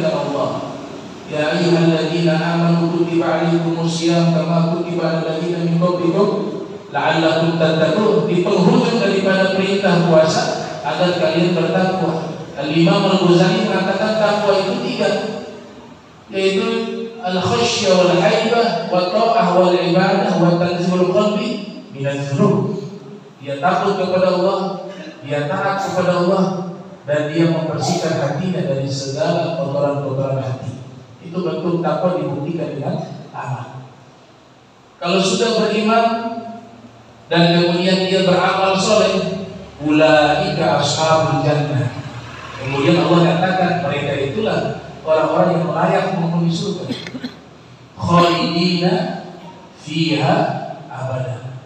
dengan Allah. Ya ayyuhalladzina amanu kutiba alaikumusiyam kama kutiba alal ladzina min qablikum la'allakum tattaqun. Di penghujung daripada perintah puasa agar kalian bertakwa. Al-Imam Al-Ghazali mengatakan takwa itu tiga, yaitu al-khasyah wal haibah wa ta'ah wal ibadah wa tanzihul qalbi minadz-dzunub. Dia takut kepada Allah, dia taat kepada Allah, dan dia membersihkan hatinya dari segala kotoran-kotoran hati. Itu bentuk takwa dibuktikan dengan amal. Kalau sudah beriman dan kemudian dia beramal soleh, ulaika ashabul jannah. Kemudian Allah katakan mereka itulah orang-orang yang layak menghuni surga. Khalidina fiha abada.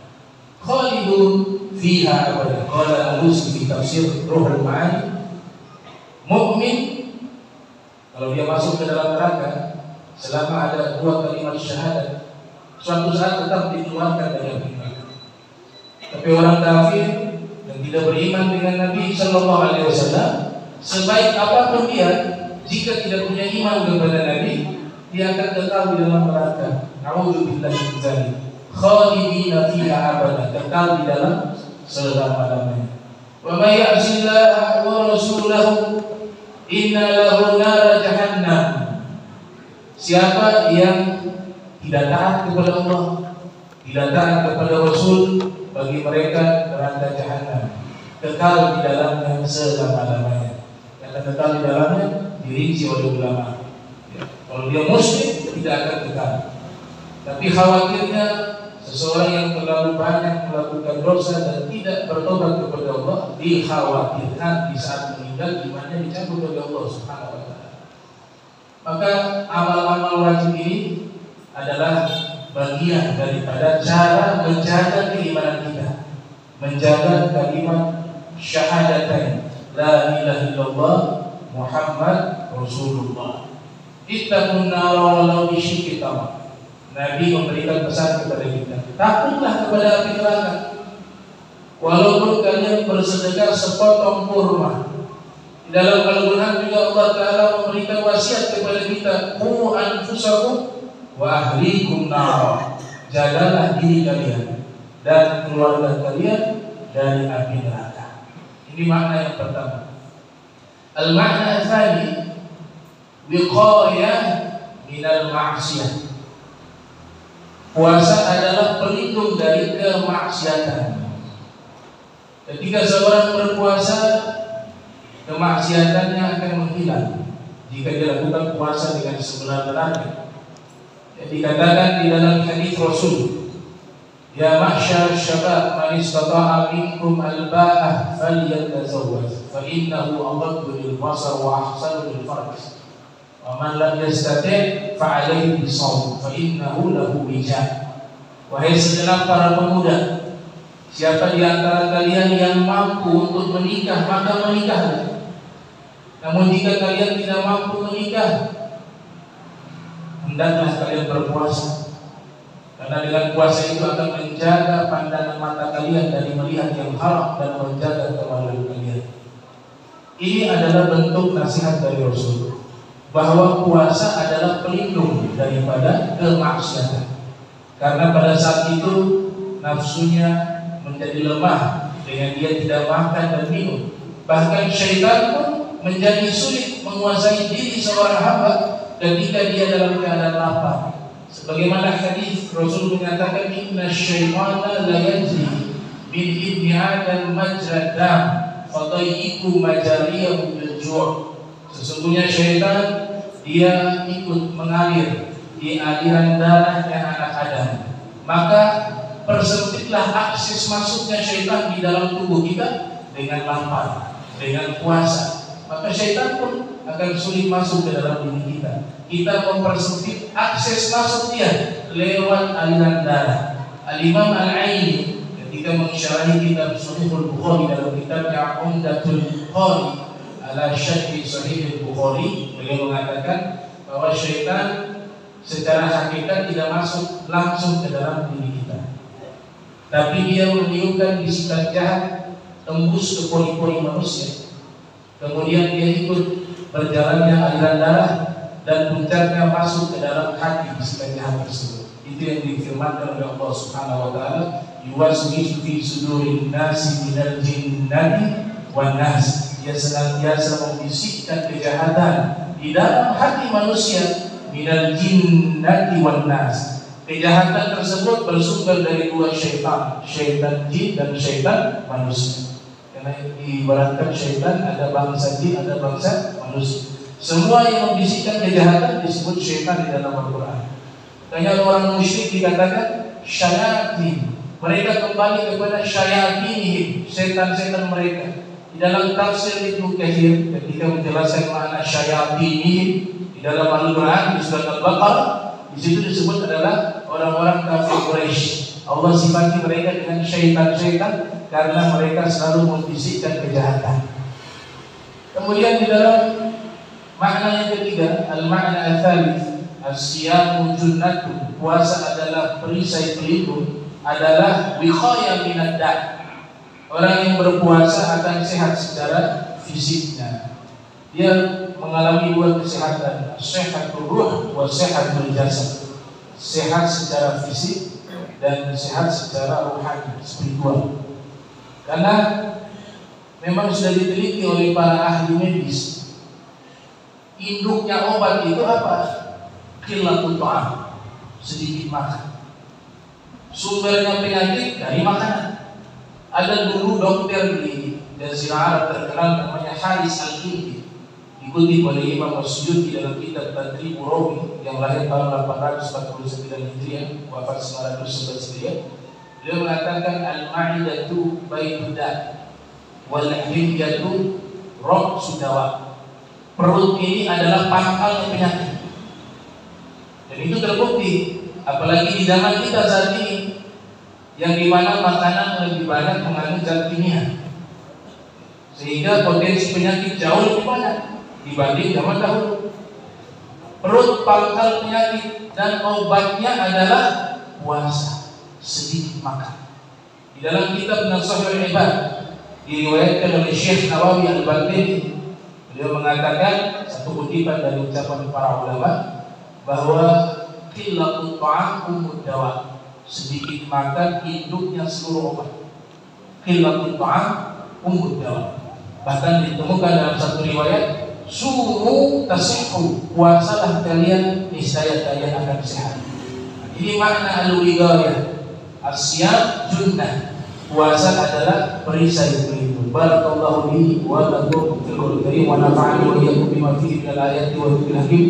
Khalidun fiha abada. Qala Al-Alusi fi tafsir Ruhul Ma'ani. Mukmin kalau dia masuk ke dalam neraka selama ada dua kalimat syahadat, suatu saat tetap dikeluarkan dari api neraka. Tapi orang kafir yang tidak beriman dengan Nabi Sallallahu Alaihi Wasallam, sebaik apapun dia, jika tidak punya iman kepada Nabi, dia akan tetap di dalam neraka. Na'udzubillahi min dzalik. Khalidina fiha abada, kekal di dalam selama-lamanya. Wa may ya'sillaha wa rasulahu inna lahu nar jahannam. Siapa yang tidak taat kepada Allah, tidak taat kepada Rasul, bagi mereka neraka jahanam, kekal di dalamnya selama-lamanya. Kata kekal di dalamnya dirinci oleh ulama. Ya, kalau dia muslim tidak akan kekal. Tapi khawatirnya seseorang yang terlalu banyak melakukan dosa dan tidak bertobat kepada Allah, dikhawatirkan di saat meninggal imannya dicabut oleh Allah Subhanahu wa taala. Maka amal-amal wajib ini adalah bagian daripada cara menjaga keimanan kita, menjaga kalimat syahadatain la ilaha illallah Muhammad Rasulullah. Ittaqun nar walau bisyikki tamr. Nabi memberikan pesan kepada kita, takutlah kepada api neraka walaupun kalian bersedekah sepotong kurma. Di dalam Al-Quran juga Allah Ta'ala memberikan wasiat kepada kita, qu anfusakum wa ahlikum nar. Jagalah diri kalian dan keluarga kalian dari api neraka. Ini makna yang pertama. Al-makna tsani wiqayah minal ma'siyah. Puasa adalah pelindung dari kemaksiatan. Ketika seorang berpuasa, kemaksiatannya akan menghilang jika dilakukan puasa dengan sebenar-benarnya. Dikatakan di dalam hadis Rasul, ya ma'syar syabab man istata'a minkum al-ba'ah falyatazawwaj fa innahu aghaddu lil basar wa ahsanu lil farj wa man lam yastati' fa 'alaihi bisawm fa innahu lahu wijah. Wahai segenap para pemuda, siapa di antara kalian yang mampu untuk menikah, maka menikahlah. Namun jika kalian tidak mampu menikah, hendaklah kalian berpuasa, karena dengan puasa itu akan menjaga pandangan mata kalian dari melihat yang haram dan menjaga kemaluan kalian. Ini adalah bentuk nasihat dari Rasul, bahwa puasa adalah pelindung daripada kemaksiatan. Karena pada saat itu nafsunya menjadi lemah dengan dia tidak makan dan minum. Bahkan syaitan pun menjadi sulit menguasai diri seorang hamba ketika dia dalam keadaan lapar. Sebagaimana hadis Rasul mengatakan, inna syaitana la yajri min ibni adam majra dam fatayyiku majariyahu bil ju'. Sesungguhnya syaitan dia ikut mengalir di aliran darahnya anak Adam. Maka persempitlah akses masuknya syaitan di dalam tubuh kita dengan lapar, dengan puasa. Maka syaitan pun akan sulit masuk ke dalam diri kita. Kita mempersempit akses masuk dia lewat aliran darah. Al-Imam Al-Aini ketika mensyarahi kitab Sahihul Bukhari dalam kitabnya Umdatul Qari ala syarhi Sahih Bukhari, beliau mengatakan bahwa syaitan secara hakikat tidak masuk langsung ke dalam diri kita, tapi dia meniupkan bisikan jahat tembus ke pori-pori manusia. Kemudian dia ikut berjalannya aliran darah, dan puncaknya masuk ke dalam hati bisikan jahat tersebut. Itu yang difirmankan oleh Allah Subhanahu wa taala, yuwaswisu fi sudurin nasi minal jinnati wan nas. Dia senantiasa membisikkan kejahatan di dalam hati manusia, minal jinnati wan nas. Kejahatan tersebut bersumber dari dua syaitan, syaitan jin dan syaitan manusia. Karena diibaratkan syaitan ada bangsa jin, ada bangsa manusia. Semua yang membisikkan kejahatan disebut syaitan di dalam Al-Quran. Makanya orang musyrik dikatakan syayatin. Mereka kembali kepada syayatinihim, setan-setan mereka. Di dalam tafsir Ibnu Katsir ketika menjelaskan makna syayatinihim di dalam Al-Quran di surat Al-Baqarah, di situ disebut adalah orang-orang kafir Quraisy. Allah sifati mereka dengan syaitan-syaitan karena mereka selalu membisikkan kejahatan. Kemudian di dalam makna yang ketiga, al-makna al-thalith, as-siyamu junnatun, puasa adalah perisai pelindung, adalah wiqaya minad da'. Orang yang berpuasa akan sehat secara fisiknya. Dia mengalami dua kesehatan, sehatul ruh wa sehatul jasad. Sehat secara fisik dan sehat secara rohani, spiritual. Karena memang sudah diteliti oleh para ahli medis, induknya obat itu apa? Qillatul ta'am, sedikit makan. Sumbernya penyakit dari makanan. Ada dulu dokter di Jazirah Arab terkenal namanya Haris Al-Kindi, dikutip oleh Imam As-Suyuti dalam kitab Tadrib Rawi yang lahir tahun 849 Hijriah, wafat 911 Hijriah. Beliau mengatakan al-ma'idatu baitud da' wal hilyatu ra'su dawa. Perut ini adalah pangkal penyakit. Dan itu terbukti, apalagi di zaman kita saat ini, yang dimana makanan lebih banyak mengandung zat kimia, sehingga potensi penyakit jauh lebih banyak dibanding zaman dahulu. Perut pangkal penyakit dan obatnya adalah puasa, sedikit makan. Di dalam kitab Nashahul Ibad diriwayatkan oleh Syekh Nawawi Al-Baghdadi, beliau mengatakan satu kutipan dari ucapan para ulama bahwa qillatul ta'am ummud dawa, sedikit makan induknya seluruh obat. Qillatul ta'am ummud dawa. Bahkan ditemukan dalam satu riwayat, sumu tasihhu, puasalah kalian niscaya kalian akan sehat. Ini makna al-wiqayah. As-siyam junnah, puasa adalah perisai pelindung. Barakallahu li wa lakum fil Qur'an wa nafa'ani wa iyyakum bima fihi minal ayati wa dhikril hakim.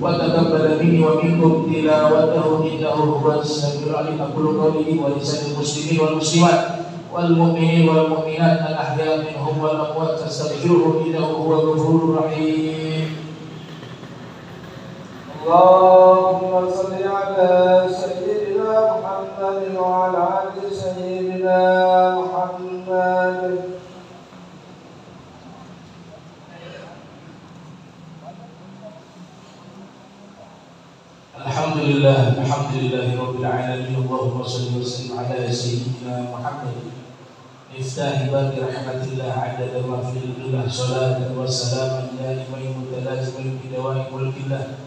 Wa taqabbal minni wa minkum tilawatahu innahu huwas samiul alim. Aqulu qawli wa lisanil muslimin wal muslimat wal mu'minin wal mu'minat al ahya minhum wal amwat fastaghfiruhu innahu huwal ghafurur rahim. Allahumma shalli ala sayyidina Muhammad wa ala ali sayyidina Muhammad. Alhamdulillah, alhamdulillahirabbil alamin. Allahumma shalli wa sallim ala sayyidina Muhammad. Iftahi babi rahmatillah adada ma fil billah, salatan wa salaman daiman mutalaziman bi dawami mulkillah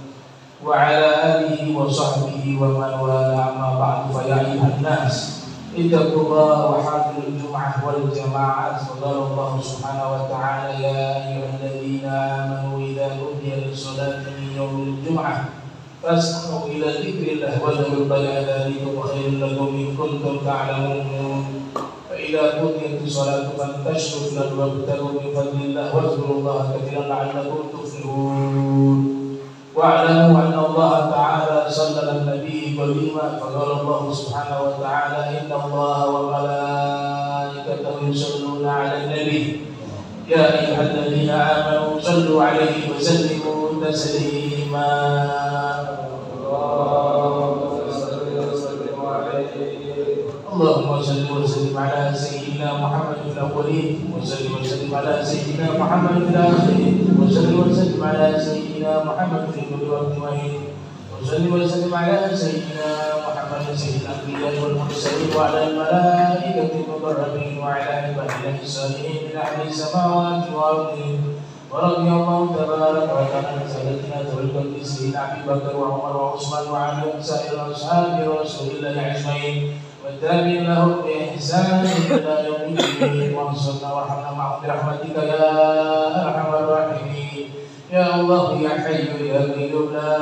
wa ala alihi wa sahbihi wa man wala, amma ba'du. Fa ya ayyuhan nas ittaqullaha wa hadhirul jum'ah wal jama'at. Qala Allah subhanahu wa ta'ala, ya ayyuhalladzina amanu idza nudiya lis-salati min yawmil jum'ah fas'au ila dzikrillah wa dharul bai'a dzalikum khairul lakum in kuntum ta'lamun. Fa idza qudiyatis salatu fantashiru fil ardi wabtaghu min fadlillah wazkurullaha katsiran la'allakum tuflihun. Wa'lamu anna Allah ta'ala shalla 'alan nabiyyi qadima, faqala Allah subhanahu wa ta'ala, inna Allah wa malaikatahu yusalluna 'alan nabiy ya ayyuhalladzina amanu sallu 'alaihi wa sallimu taslima. Allahumma salli wa sallim ala sayyidina Muhammad fil awwalin wa salli wa sallim ala sayyidina Muhammad fil akhirin wa salli wa sallim ala sayyidina Muhammad fil kulli waqtin wa hin wa salli wa sallim ala sayyidina Muhammad sayyidil anbiya'i wal mursalin wa ala al malaikati muqarrabin wa ala ibadillahi salihin min ahli samawati wal ardi ورضي الله تبارك وتعالى عن سادتنا ذوي القديسين أبي بكر وعمر وعثمان وعلي وسائر أصحاب رسول الله أجمعين والتابعين لهم بإحسان إلى يوم الدين وانصرنا وارحمنا معهم برحمتك يا أرحم الراحمين يا الله يا حي يا قيوم لا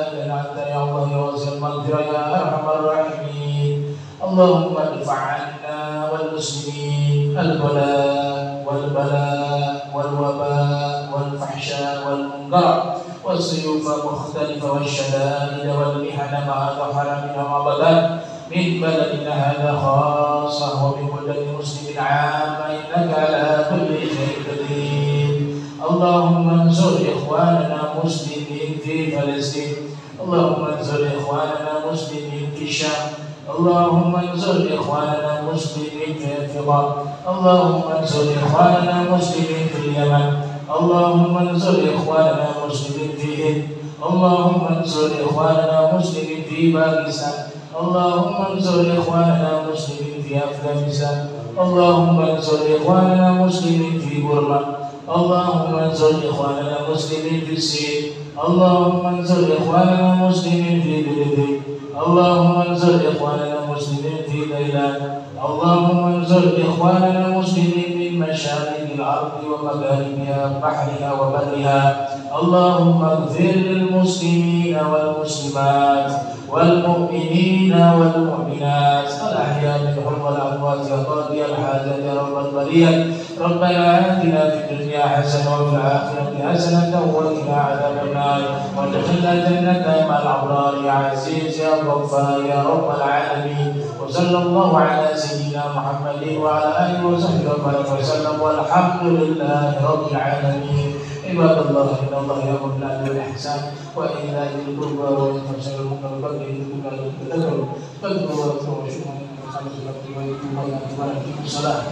إله إلا أنت يا الله يا واسع المغفرة يا أرحم الراحمين اللهم ادفع عنا والمسلمين البلاء والبلاء والوباء والفحشاء والمنكر والسيوف المختلفة والشدائد والمحن ما ظهر منها ما بطن من بلدنا هذا خاصة ومن بلد المسلمين عامة إنك على كل شيء قدير اللهم انصر إخواننا مسلمين في فلسطين اللهم انصر إخواننا مسلمين في الشام اللهم انصر إخواننا مسلمين في الفقار اللهم انصر إخواننا مسلمين في اليمن اللهم انصر إخواننا مسلمين في الهند اللهم انصر إخواننا مسلمين في باكستان اللهم انصر إخواننا مسلمين في أفغانستان اللهم انصر إخواننا مسلمين في بورما اللهم انصر إخواننا مسلمين في الصين اللهم انصر إخواننا مسلمين في فلبين اللهم انصر إخواننا مسلمين في تايلاند اللهم انصر إخواننا مسلمين من مشارق الأرض ومغاربها بحرها وبرها اللهم اغفر للمسلمين والمسلمات والمؤمنين والمؤمنات الأحياء منهم والأموات يا قاضي الحاجات يا رب البرية ربنا آتنا في الدنيا حسنة وفي الآخرة حسنة وقنا عذاب النار وادخلنا جنة مع الأبرار يا عزيز يا غفار يا رب العالمين وصلى الله على سيدنا محمد وعلى آله وصحبه وسلم والحمد لله رب العالمين عباد الله إن الله يأمر بالعدل والإحسان وإيتاء ذي القربى وينهى عن المنكر والبغي يعظكم لعلكم تذكرون فاذكروا الله واشكروه وصلوا على رسوله وصلوا على الصلاة